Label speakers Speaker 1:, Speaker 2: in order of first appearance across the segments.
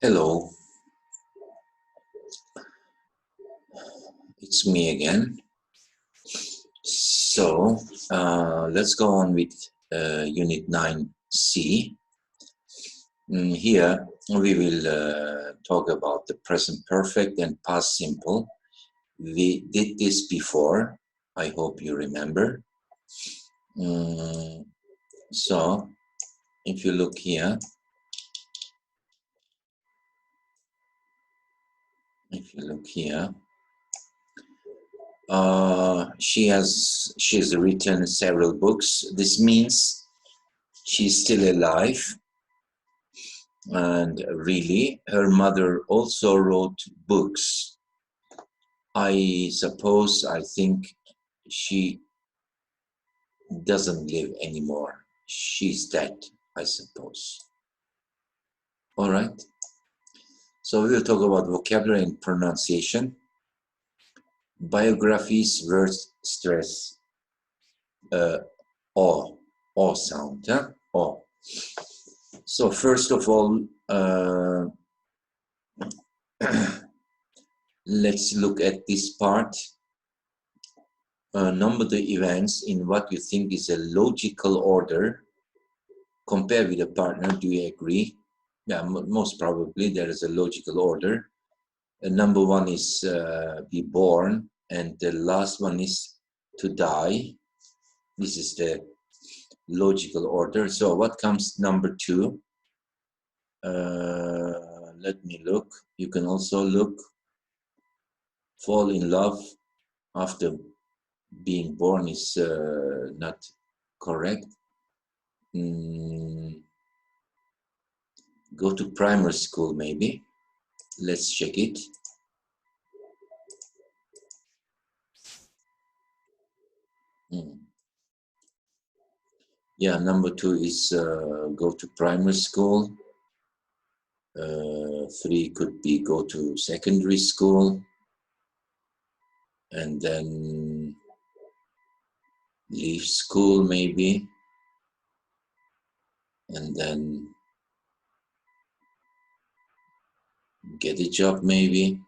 Speaker 1: Hello, it's me again. So let's go on with Unit 9C. Here we will talk about the present perfect and past simple. We did this before. I hope you remember. So if you look here, she has written several books. This means she's still alive, and really her mother also wrote books. I think she doesn't live anymore. She's dead, I suppose. All right. So we will talk about vocabulary and pronunciation. Biographies, words, stress, O sound, huh? O. So first of all, let's look at this part. Number the events in what you think is a logical order. Compare with a partner. Do you agree? Yeah, most probably there is a logical order. Number one is be born, and the last one is to die. This is the logical order. So what comes number two? Let me look. You can also look. Fall in love after being born is not correct. Go to primary school, maybe. Let's check it. Yeah, number two is go to primary school. Three could be go to secondary school. And then leave school, maybe. And then get a job, maybe.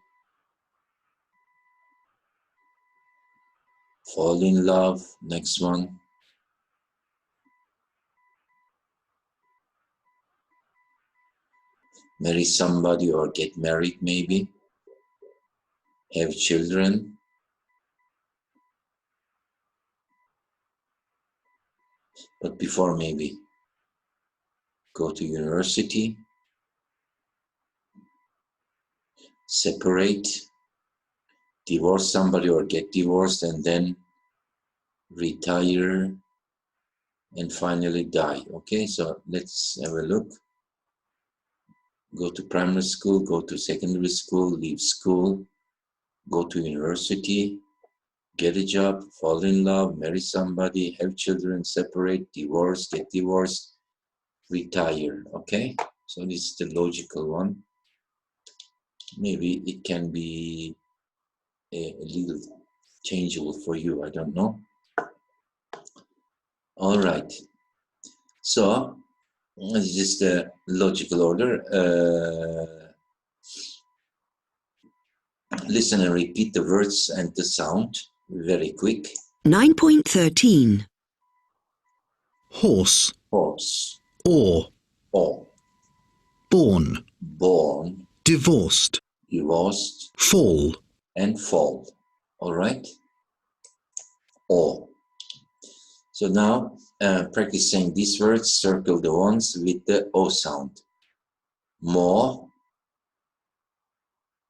Speaker 1: Fall in love, next one. Marry somebody or get married, maybe. Have children. But before, maybe go to university. Separate. Divorce somebody or get divorced, and then retire, and finally die. Okay, so let's have a look. Go to primary school, go to secondary school, leave school, go to university, get a job, fall in love, marry somebody, have children, separate, divorce, get divorced, retire. Okay, so this is the logical one. Maybe it can be a little changeable for you, I don't know. All right, so this is the logical order. Listen and repeat the words and the sound very quick.
Speaker 2: 9.13. Horse.
Speaker 1: Horse.
Speaker 2: Or.
Speaker 1: Or.
Speaker 2: Born.
Speaker 1: Born.
Speaker 2: Divorced.
Speaker 1: Divorced.
Speaker 2: Fall.
Speaker 1: And fall. All right? Or. So now practice saying these words. Circle the ones with the O sound. More.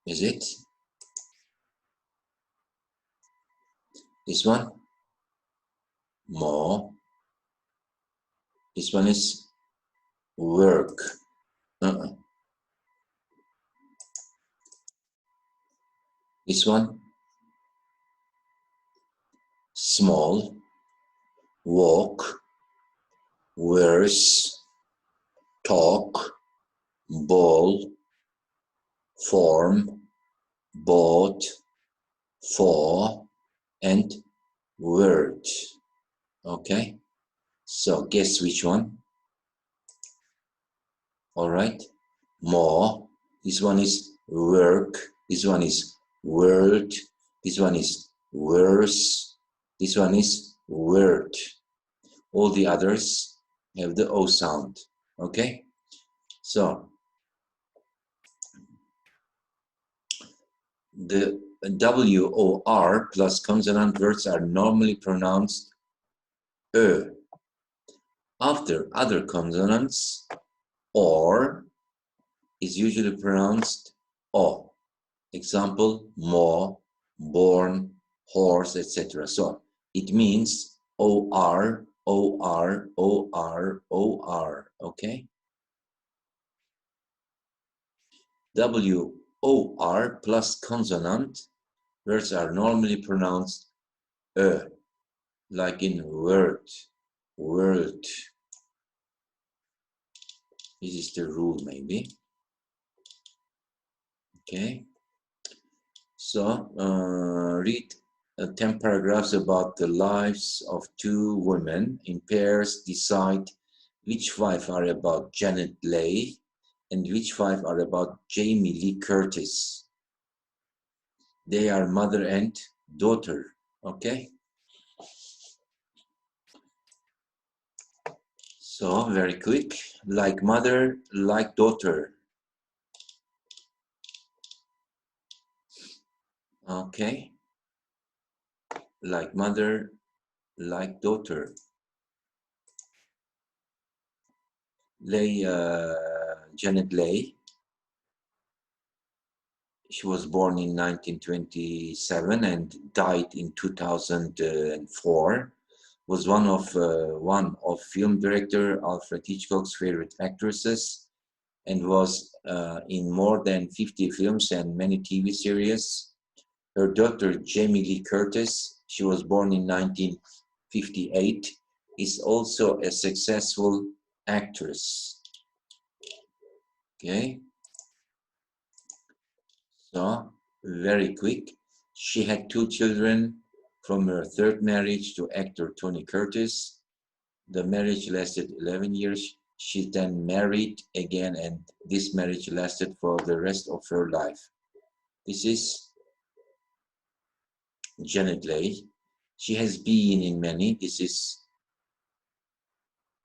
Speaker 1: Is it? This one? More. This one is work. This one? Small. Walk. Worse. Talk. Ball. Form. Bought. For. And word. Okay, so guess which one? All right, more This one is work. This one is word. This one is worse. This one is word. All the others have the O sound. Okay? So, the WOR plus consonant words are normally pronounced E. After other consonants, OR is usually pronounced O. Example, more, born, horse, etc. So it means OR, OR, OR, OR, okay? WOR plus consonant words are normally pronounced E, like in word, word. This is the rule maybe, okay? So read 10 paragraphs about the lives of two women. In pairs, decide which 5 are about Janet Leigh and which 5 are about Jamie Lee Curtis. They are mother and daughter, okay? So very quick, like mother, like daughter. Okay, like mother, like daughter. Janet Leigh. She was born in 1927 and died in 2004. Was one of film director Alfred Hitchcock's favorite actresses, and was in more than 50 films and many TV series. Her daughter Jamie Lee Curtis, she was born in 1958, is also a successful actress. Okay. So, very quick. She had 2 children from her third marriage to actor Tony Curtis. The marriage lasted 11 years. She then married again, and this marriage lasted for the rest of her life. This is Janet Leigh. She has been in many. This is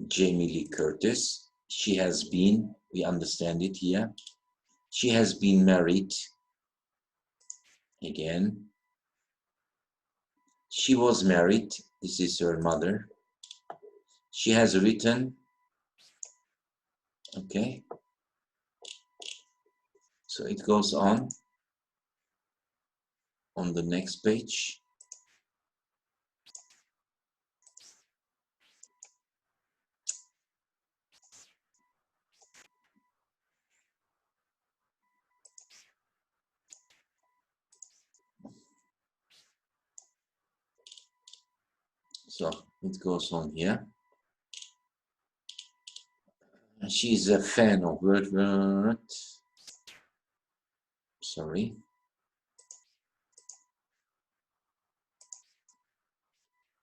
Speaker 1: Jamie Lee Curtis. She has been, we understand it here. She has been married again. She was married. This is her mother. She has written, okay, so it goes on the next page. So it goes on here. She's a fan of Wordsworth. Sorry.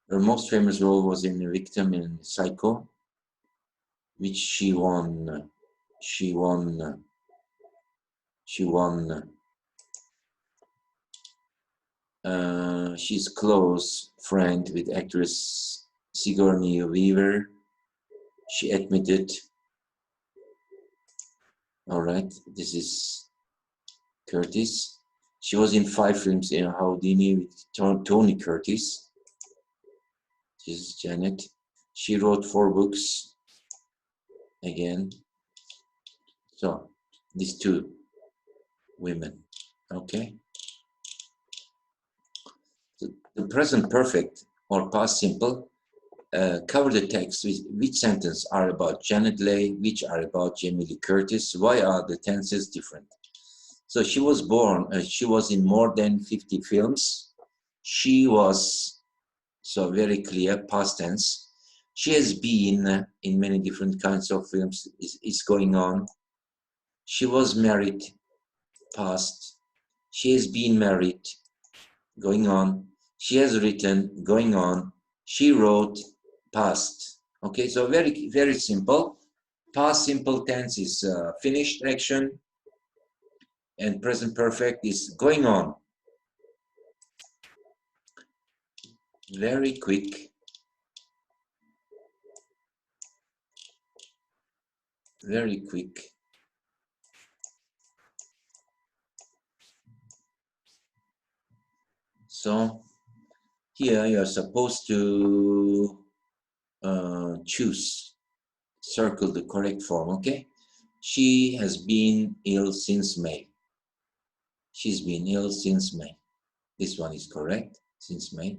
Speaker 1: Her most famous role was in a victim in Psycho, which she won. She's close friend with actress Sigourney Weaver. She admitted. All right, this is Curtis. She was in 5 films in Houdini with Tony Curtis. This is Janet. She wrote 4 books. Again. So, these 2 women. Okay. The present perfect or past simple cover the text with which sentence are about Janet Leigh, which are about Jamie Lee Curtis. Why are the tenses different? So she was born, she was in more than 50 films. She was, so very clear, past tense. She has been in many different kinds of films, is going on. She was married, past. She has been married, going on. She has written, going on. She wrote, past. Okay, so very, very simple. Past simple tense is finished action. and present perfect is going on. Very quick. Very quick. So here you are supposed to choose, circle the correct form, okay? She has been ill since May. She's been ill since May. This one is correct, since May.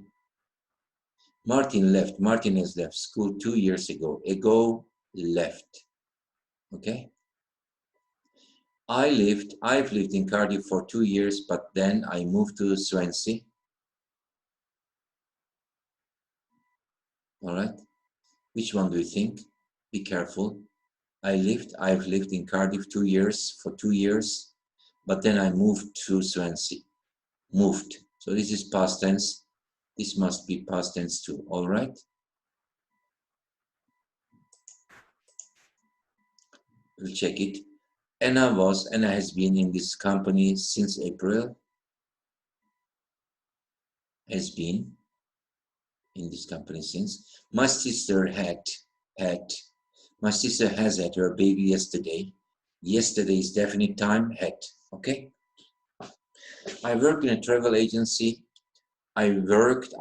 Speaker 1: Martin left. Martin has left school 2 years ago. Ago, left. Okay? I've lived in Cardiff for 2 years, but then I moved to Swansea. All right? Which one do you think? Be careful. I've lived in Cardiff for 2 years, but then I moved to Swansea. Moved. So this is past tense. This must be past tense too. All right? We'll check it. Anna has been in this company since April. Has been in this company since. My sister has had her baby yesterday. Yesterday is definite time, had. Okay? I work in a travel agency. I've worked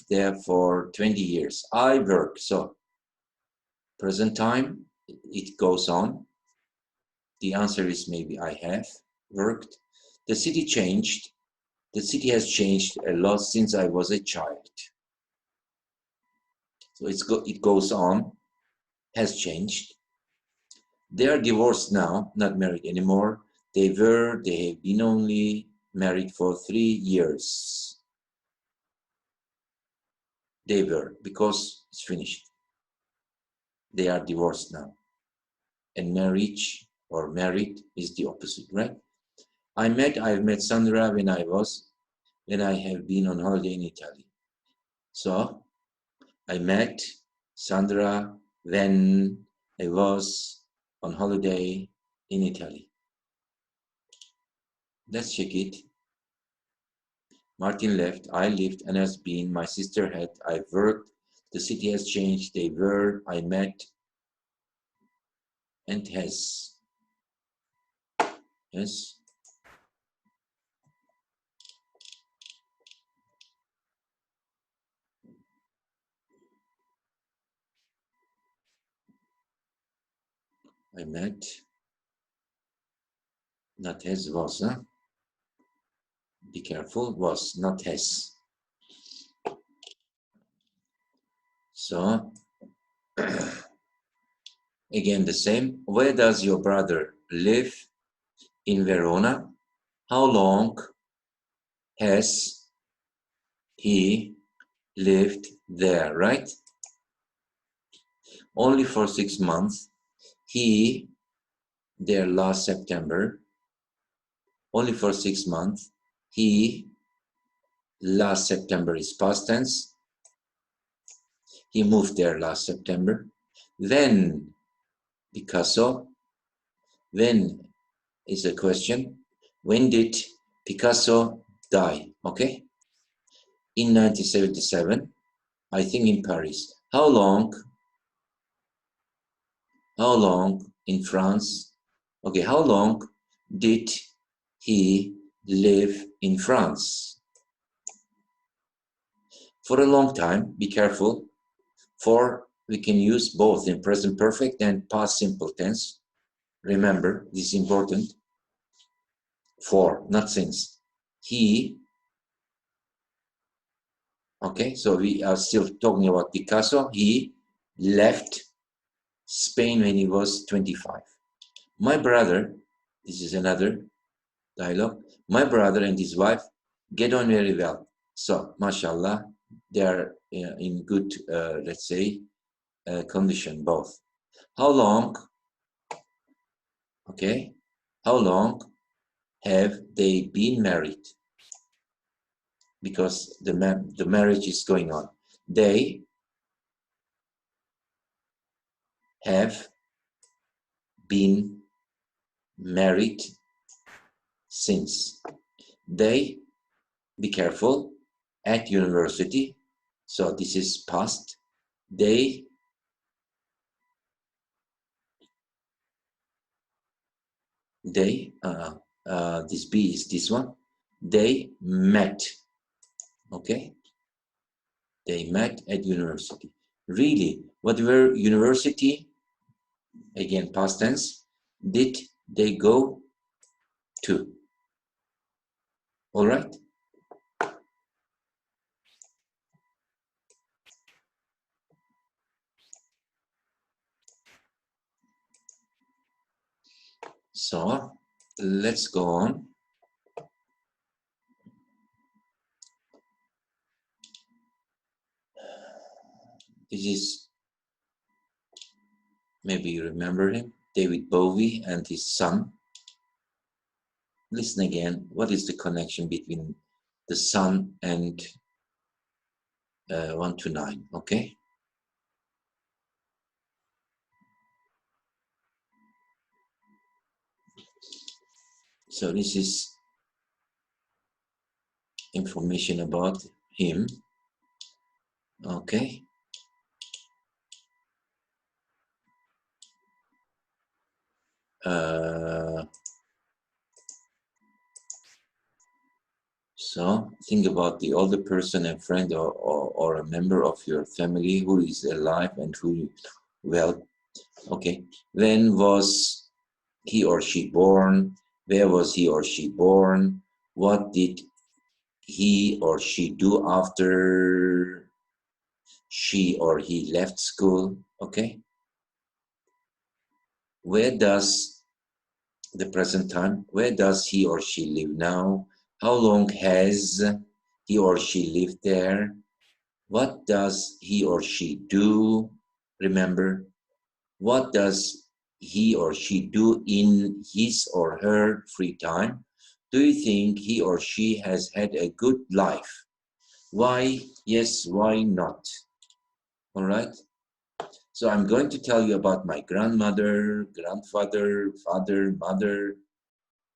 Speaker 1: there for 20 years. So present time, it goes on. The answer is maybe I have worked. The city changed. The city has changed a lot since I was a child. So it goes on, has changed. They are divorced now, not married anymore. They have been only married for 3 years. They were, because it's finished. They are divorced now. And marriage or married is the opposite, right? I've met Sandra when I have been on holiday in Italy. So I met Sandra when I was on holiday in Italy. Let's check it. Martin left, I lived, and has been, my sister had, I've worked, the city has changed, they were, I met, and has. Yes. I met, not has, was, huh? Be careful, was, not has. So, again the same. Where does your brother live? In Verona. How long has he lived there, right? Only for 6 months. He, there last September. Only for 6 months. He, last September is past tense. He moved there last September. Then, Picasso. When is the question. When did Picasso die? Okay. In 1977, I think in Paris. How long in France? Okay, how long did he live in France? For a long time, be careful. For we can use both in present perfect and past simple tense. Remember, this is important. For, not since. He, okay, so we are still talking about Picasso. He left Spain when he was 25. My brother, this is another dialogue. My brother and his wife get on very well. So, mashallah, they are in good, let's say, condition, both. How long, okay, how long have they been married? Because the marriage is going on. They have been married since. They, be careful, at university. So this is past. They this B is this one. They met. Okay. They met at university. Really, what were university? Again, past tense. Did they go to? All right. So let's go on. This is, maybe you remember him, David Bowie and his son. Listen again. What is the connection between the sun and 1 to 9? Okay. So this is information about him. Okay. So think about the older person, a friend or a member of your family who is alive and who, well, okay. When was he or she born? Where was he or she born? What did he or she do after she or he left school? Okay. Where does the present time, where does he or she live now? How long has he or she lived there? What does he or she do? Remember, what does he or she do in his or her free time? Do you think he or she has had a good life? Why? Yes, why not? All right. So I'm going to tell you about my grandmother, grandfather, father, mother.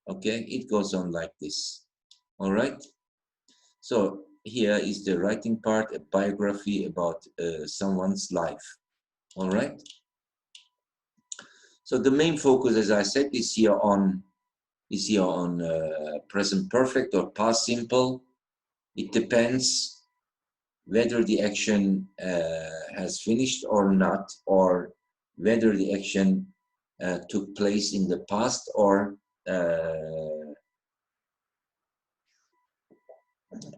Speaker 1: Okay, it goes on like this. All right. So here is the writing part, a biography about someone's life. All right. So the main focus, as I said, is here on present perfect or past simple. It depends whether the action has finished or not, or whether the action took place in the past or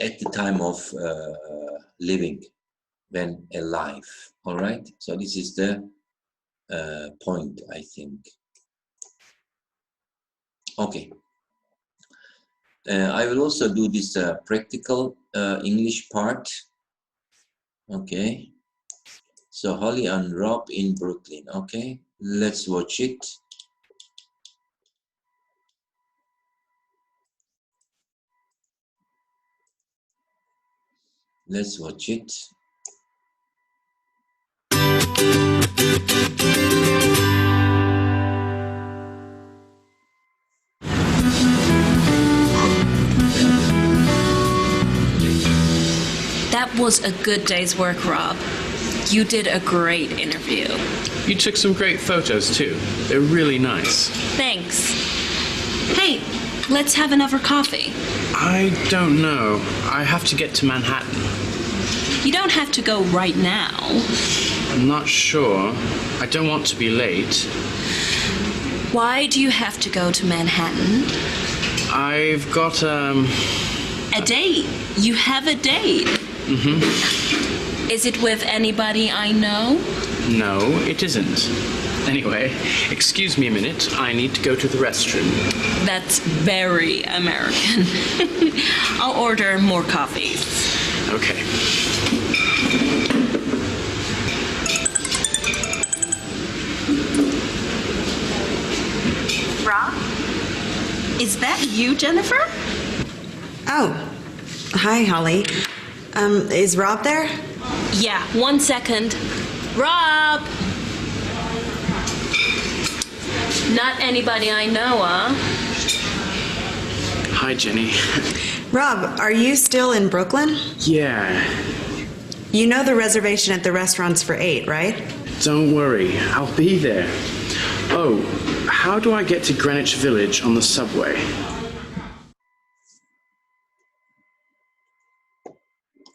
Speaker 1: at the time of living, when alive. All right. So this is the point, I think. Okay. I will also do this practical English part. Okay. So Holly and Rob in Brooklyn. Okay. Let's watch it. Let's watch it.
Speaker 3: That was a good day's work, Rob. You did a great interview.
Speaker 4: You took some great photos too. They're really nice.
Speaker 3: Thanks. Hey, let's have another coffee.
Speaker 4: I don't know. I have to get to Manhattan.
Speaker 3: You don't have to go right now.
Speaker 4: I'm not sure. I don't want to be late.
Speaker 3: Why do you have to go to Manhattan?
Speaker 4: I've got,
Speaker 3: A date. You have a date.
Speaker 4: Mm-hmm.
Speaker 3: Is it with anybody I know?
Speaker 4: No, it isn't. Anyway, excuse me a minute. I need to go to the restroom.
Speaker 3: That's very American. I'll order more coffees.
Speaker 4: Okay.
Speaker 3: Rob? Is that you, Jennifer?
Speaker 5: Oh, hi, Holly. Is Rob there?
Speaker 3: Yeah, 1 second. Rob! Not anybody I know, huh?
Speaker 4: Hi, Jenny.
Speaker 5: Rob, are you still in Brooklyn?
Speaker 4: Yeah,
Speaker 5: You know the reservation at the restaurant's for 8, right?
Speaker 4: don't worry. I'll be there. Oh, how do I get to Greenwich Village on the subway?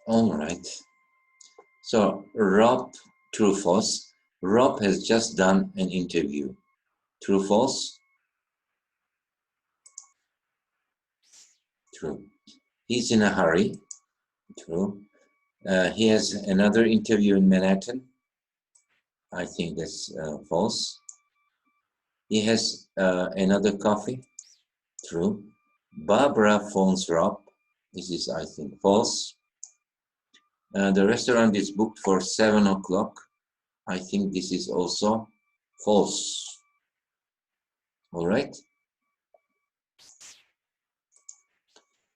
Speaker 1: All right. So, Rob, true, false. Rob has just done an interview. True, false? True. He's in a hurry. True. He has another interview in Manhattan. I think that's false. He has another coffee. True. Barbara phones Rob. This is, I think, false. The restaurant is booked for 7 o'clock. I think this is also false. All right.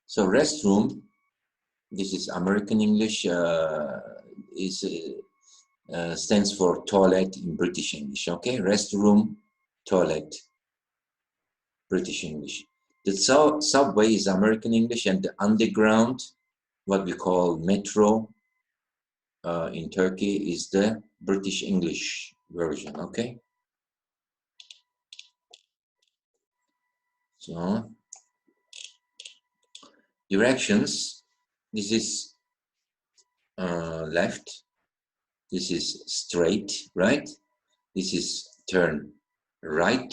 Speaker 1: So restroom, this is American English, stands for toilet in British English. Okay, restroom, toilet, British English. The subway is American English, and the underground, what we call metro in Turkey, is the British English version. Okay. So directions, this is left, this is straight, right? This is turn right.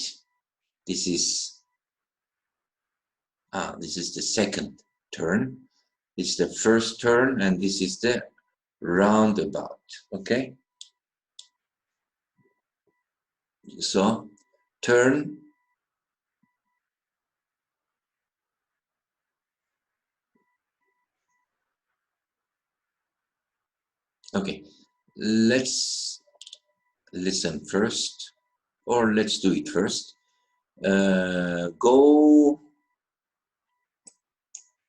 Speaker 1: This is the second turn. This is the first turn, and this is the roundabout. Okay. So turn. Okay. Let's listen first, or let's do it first. Go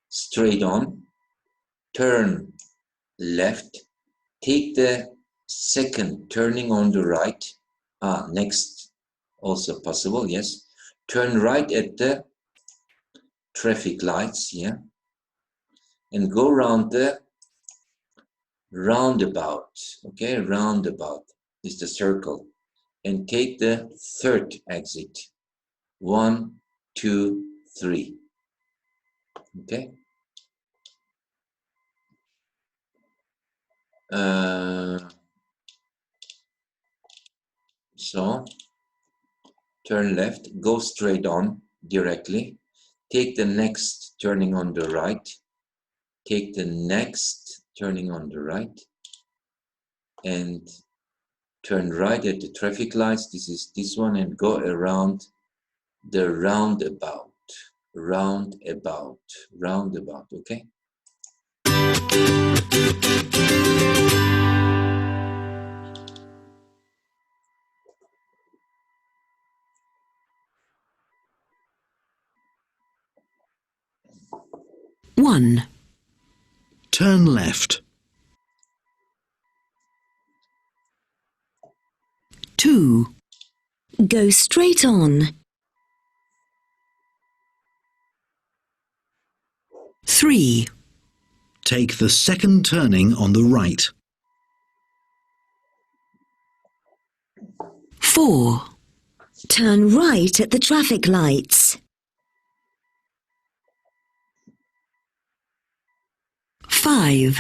Speaker 1: straight on, turn left, take the second turning on the right. Next, also possible, yes. Turn right at the traffic lights, yeah. And go around the roundabout, okay? Roundabout is the circle. And take the third exit. 1, 2, 3. Okay. So turn left, go straight on directly. Take the next turning on the right. Take the next turning on the right. And turn right at the traffic lights. This is this one, and go around the roundabout. Roundabout. Roundabout. Okay.
Speaker 2: One. Turn left. 2.
Speaker 6: Go straight on.
Speaker 2: 3. Take the second turning on the right.
Speaker 6: 4. Turn right at the traffic lights. 5.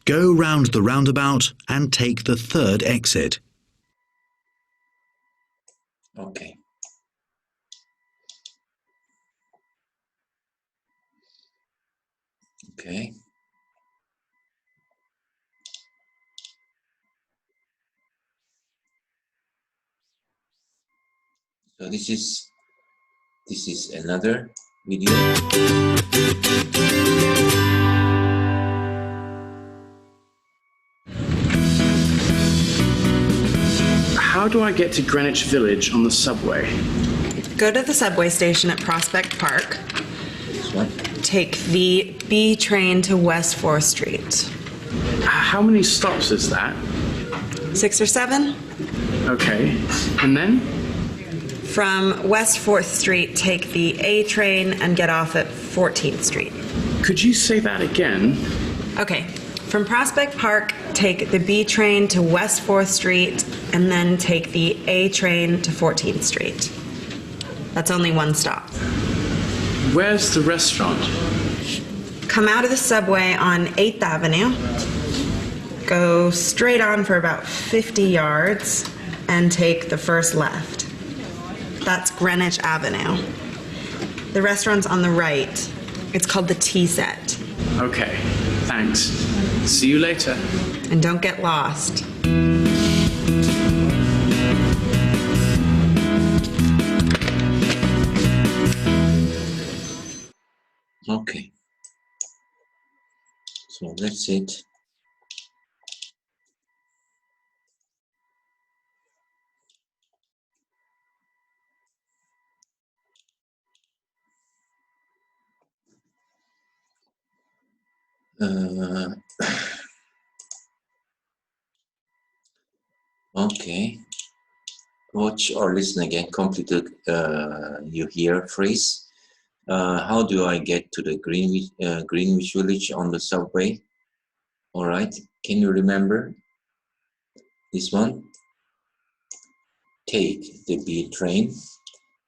Speaker 2: Go round the roundabout and take the third exit.
Speaker 1: Okay. Okay. So this is another video.
Speaker 4: How do I get to Greenwich Village on the subway?
Speaker 5: Go to the subway station at Prospect Park.
Speaker 1: This one.
Speaker 5: Take the B train to West 4th Street.
Speaker 4: How many stops is that?
Speaker 5: 6 or 7?
Speaker 4: Okay, and then?
Speaker 5: From West 4th Street, take the A train and get off at 14th Street.
Speaker 4: Could you say that again?
Speaker 5: Okay. From Prospect Park, take the B train to West 4th Street and then take the A train to 14th Street. That's only one stop.
Speaker 4: Where's the restaurant?
Speaker 5: Come out of the subway on 8th Avenue, go straight on for about 50 yards, and take the first left. That's Greenwich Avenue. The restaurant's on the right. It's called the Tea Set.
Speaker 4: Okay, thanks. See you later.
Speaker 5: And don't get lost.
Speaker 1: Okay. So that's it. Okay. Watch or listen again. Complete you hear phrase. How do I get to the Greenwich Village on the subway? All right. Can you remember this one? Take the B train.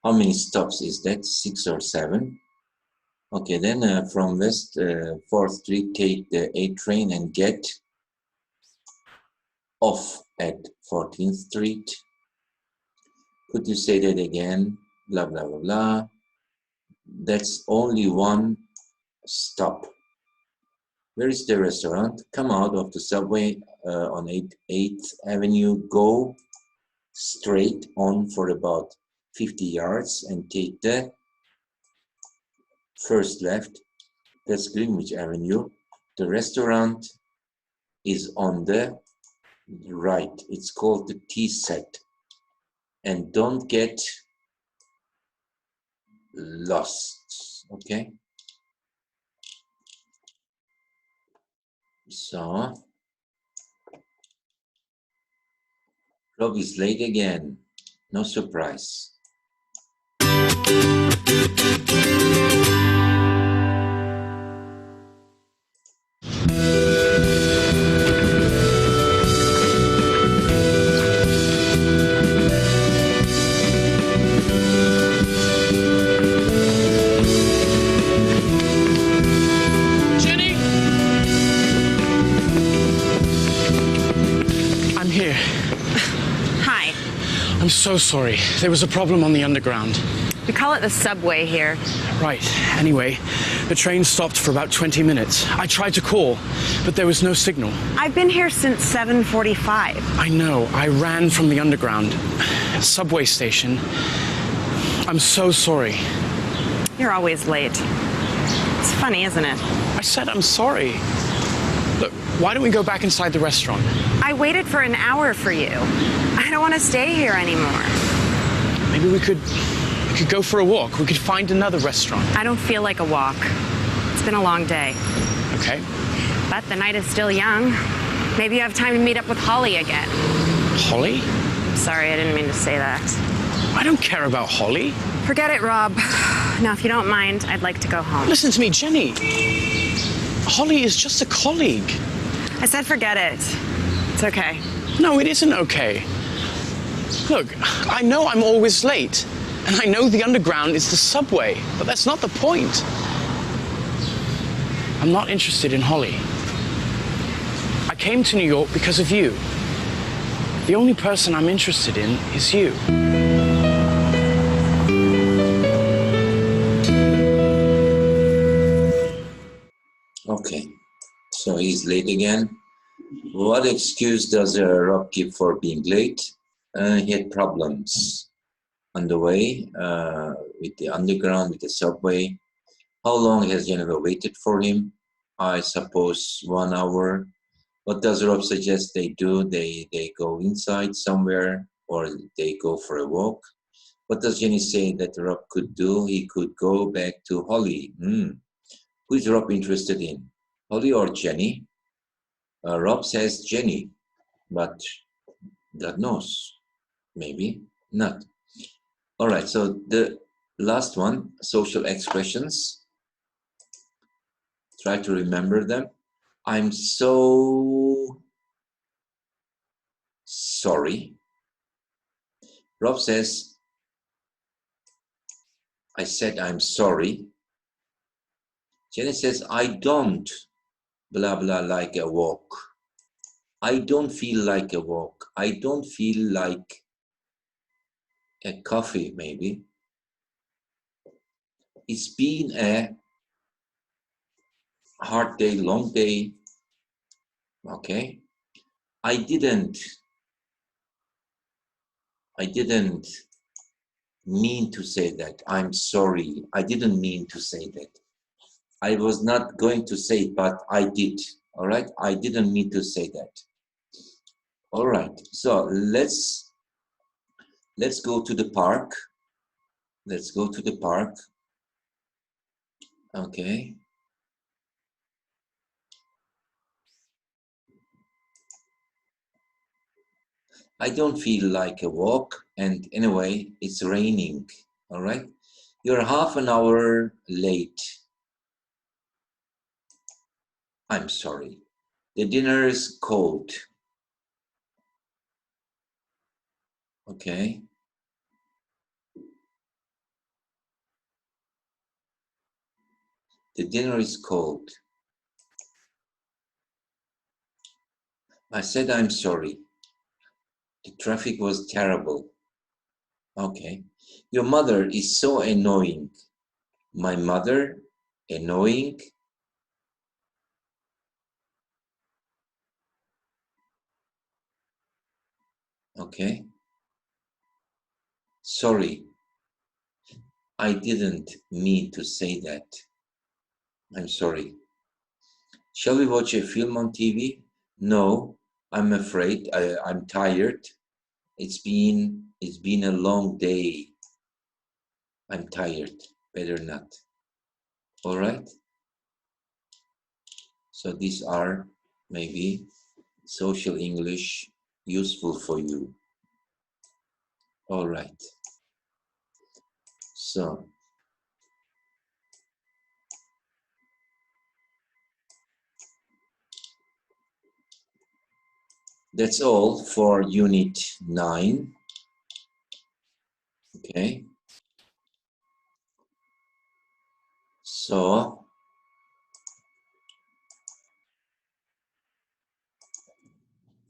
Speaker 1: How many stops is that? 6 or 7? Okay, then from West 4th Street, take the A train and get off at 14th Street. Could you say that again? Blah, blah, blah, blah. That's only one stop. Where is the restaurant? Come out of the subway on 8th Avenue, go straight on for about 50 yards and take the first left. That's Greenwich Avenue. The restaurant is on the right. It's called the Tea Set. And don't get lost, okay? So, Rob is late again. No surprise.
Speaker 4: Jenny! I'm here.
Speaker 7: Hi.
Speaker 4: I'm so sorry. There was a problem on the underground.
Speaker 7: We call it the subway here.
Speaker 4: Right. Anyway, the train stopped for about 20 minutes. I tried to call, but there was no signal.
Speaker 7: I've been here since 7:45.
Speaker 4: I know. I ran from the underground subway station. I'm so sorry.
Speaker 7: You're always late. It's funny, isn't it?
Speaker 4: I said I'm sorry. Look, why don't we go back inside the restaurant?
Speaker 7: I waited for an hour for you. I don't want to stay here anymore.
Speaker 4: Maybe we could go for a walk. We could find another restaurant.
Speaker 7: I don't feel like a walk. It's been a long day.
Speaker 4: Okay.
Speaker 7: But the night is still young. Maybe you have time to meet up with Holly again.
Speaker 4: Holly?
Speaker 7: Sorry, I didn't mean to say that.
Speaker 4: I don't care about Holly.
Speaker 7: Forget it, Rob. Now, if you don't mind, I'd like to go home.
Speaker 4: Listen to me, Jenny. Holly is just a colleague.
Speaker 7: I said forget it. It's okay.
Speaker 4: No, it isn't okay. Look, I know I'm always late. And I know the underground is the subway, but that's not the point. I'm not interested in Holly. I came to New York because of you. The only person I'm interested in is you.
Speaker 1: Okay, so he's late again. What excuse does Rob give for being late? He had problems on the way with the underground, with the subway. How long has Jennifer waited for him? I suppose 1 hour. What does Rob suggest they do? They go inside somewhere or they go for a walk. What does Jenny say that Rob could do? He could go back to Holly. Who is Rob interested in? Holly or Jenny? Rob says Jenny, but God knows. Maybe not. All right, so the last one, social expressions. Try to remember them. I'm so sorry. Rob says, I said I'm sorry. Jenny says, I don't blah blah like a walk. I don't feel like a walk. I don't feel like a coffee, maybe. It's been a hard day, long day. Okay. I didn't mean to say that. I'm sorry. I didn't mean to say that. I was not going to say it, but I did. All right. I didn't mean to say that. All right. So let's go to the park. Let's go to the park. Okay. I don't feel like a walk, and anyway, it's raining. All right. You're half an hour late. I'm sorry. The dinner is cold. Okay. The dinner is cold. I said I'm sorry. The traffic was terrible. Okay. Your mother is so annoying. My mother, annoying. Okay. Sorry. I didn't mean to say that. I'm sorry. Shall we watch a film on TV? No, I'm afraid. I'm tired. It's been a long day. I'm tired. Better not. All right. So these are maybe social English useful for you. All right. So that's all for Unit 9. Okay. So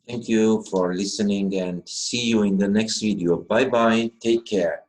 Speaker 1: thank you for listening and see you in the next video. Bye bye. Take care.